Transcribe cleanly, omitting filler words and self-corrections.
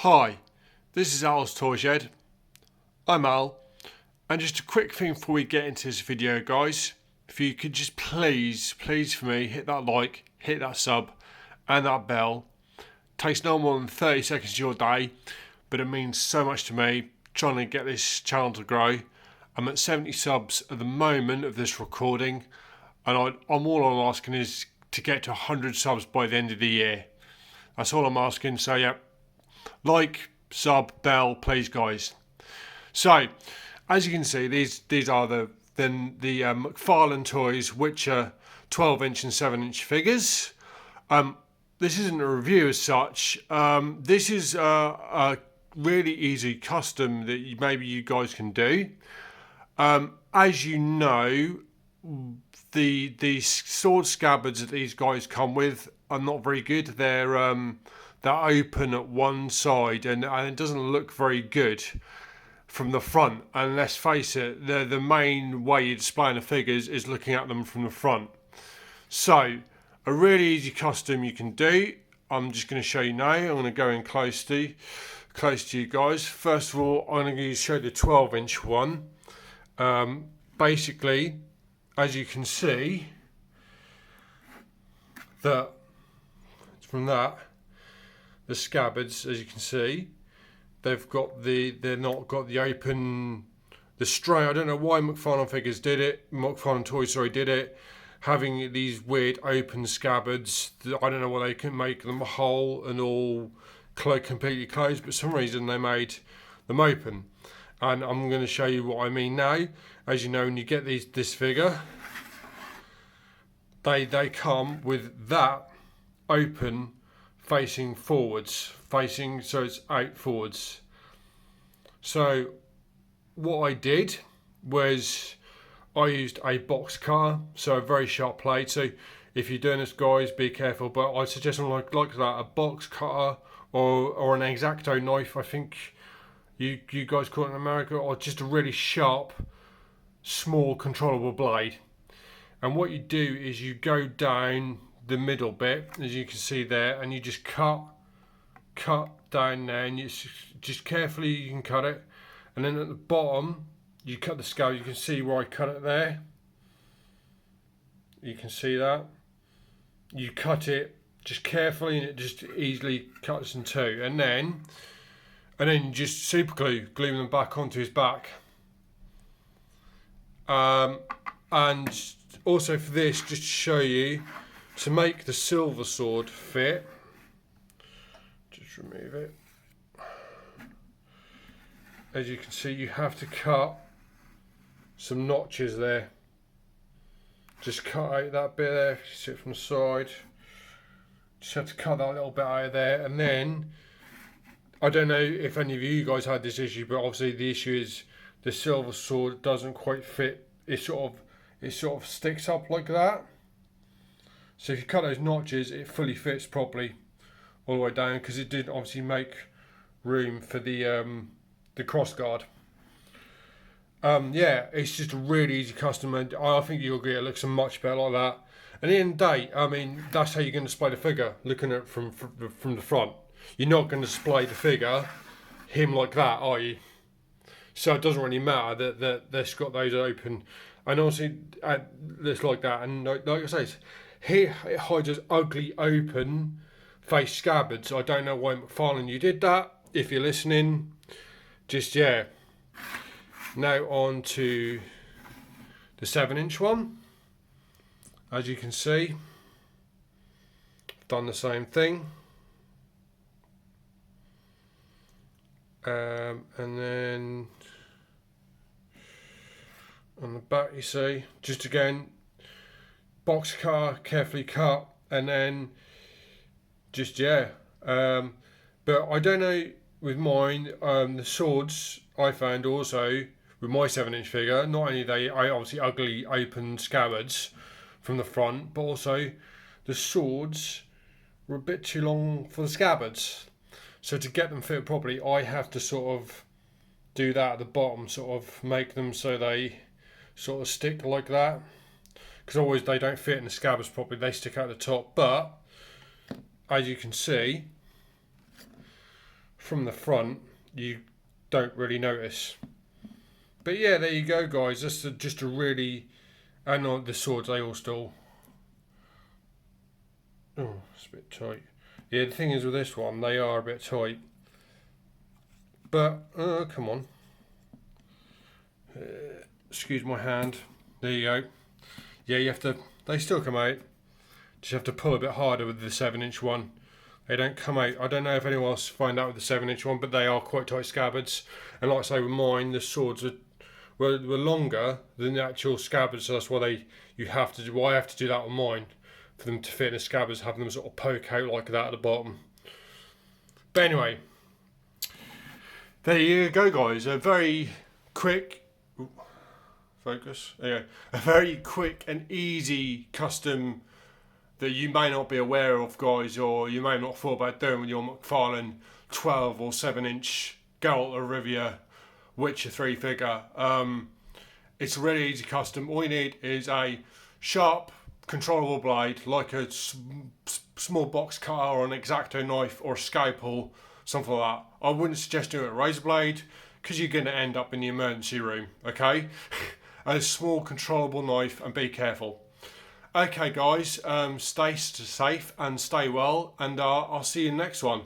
Hi, this is Al's Toy Shed. I'm Al, and just a quick thing before we get into this video, guys. If you could just please for me, hit that like, hit that sub, and that bell. Takes no more than 30 seconds of your day, but it means so much to me trying to get this channel to grow. I'm at 70 subs at the moment of this recording, and all I'm asking is to get to 100 subs by the end of the year. That's all I'm asking, so yeah. Like, sub, bell, please, guys. So, as you can see, these are the McFarlane toys, which are 12-inch and 7-inch figures. This isn't a review as such. This is a really easy custom that maybe you guys can do. As you know, the sword scabbards that these guys come with are not very good. They're open at one side, and it doesn't look very good from the front. And let's face it, the main way you're displaying the figures is looking at them from the front. So, a really easy custom you can do. I'm just going to show you now. I'm going to go in close to you guys. First of all, I'm going to show the 12-inch one. Basically, as you can see, that from that, the scabbards, as you can see, they're not got the open, the straight. I don't know why McFarlane Toys did it, having these weird open scabbards. I don't know why they couldn't make them whole and all completely closed, but for some reason they made them open. And I'm going to show you what I mean now. As you know, when you get this figure, they come with that open, facing forwards, so it's out forwards. So what I did was I used a box cutter, so a very sharp blade. So if you're doing this, guys, be careful. But I suggest something like that, a box cutter or an X-Acto knife. I think you guys call it in America, or just a really sharp, small, controllable blade. And what you do is you go down the middle bit, as you can see there, and you just cut down there, and you just carefully you can cut it, and then at the bottom you cut the scale. You can see where I cut it there. You can see that. You cut it just carefully, and it just easily cuts in two, and then you just super glue them back onto his back. And also for this, just to show you, to make the silver sword fit, just remove it. As you can see, you have to cut some notches there. Just cut out that bit there, if you see it from the side. Just have to cut that little bit out of there, and then, I don't know if any of you guys had this issue, but obviously the issue is the silver sword doesn't quite fit. It sort of sticks up like that. So if you cut those notches, it fully fits properly all the way down, because it did obviously make room for the cross guard. Yeah, it's just a really easy custom, and I think you'll get it looks much better like that. And at the end of the day, I mean, that's how you're going to display the figure, looking at it from the front. You're not going to display the figure him like that, are you? So it doesn't really matter that they've got those open, and obviously it's like that. And like I say, here it hides those ugly open face scabbards. I don't know why McFarlane you did that. If you're listening, just yeah. Now on to the 7-inch one. As you can see, I've done the same thing. And then on the back, you see, just again, box cutter, carefully cut, and then just yeah. But I don't know with mine, the swords I found also with my 7-inch figure, not only they obviously ugly open scabbards from the front, but also the swords were a bit too long for the scabbards. So to get them fit properly, I have to sort of do that at the bottom, sort of make them so they sort of stick like that. Because always they don't fit in the scabbards properly, they stick out the top. But as you can see, from the front you don't really notice. But yeah, there you go, guys. That's just a really, and on the swords, they all still. Oh, it's a bit tight. Yeah, the thing is with this one, they are a bit tight. But come on. Excuse my hand. There you go. Yeah, you have to. They still come out. Just have to pull a bit harder with the 7-inch one. They don't come out. I don't know if anyone else find out with the 7-inch one, but they are quite tight scabbards. And like I say, with mine, the swords were longer than the actual scabbards, so that's why you have to do. Why I have to do that on mine, for them to fit in the scabbards, having them sort of poke out like that at the bottom. But anyway, there you go, guys. A very quick. Focus. There you go. A very quick and easy custom that you may not be aware of, guys, or you may not thought about doing with your McFarlane 12 or 7-inch Geralt of Rivia Witcher 3 figure. It's a really easy custom. All you need is a sharp, controllable blade, like a small box cutter or an X-Acto knife or a scalpel, something like that. I wouldn't suggest doing it with a razor blade because you're going to end up in the emergency room, okay? A small, controllable knife, and be careful. Okay, guys, stay safe and stay well, and I'll see you in the next one.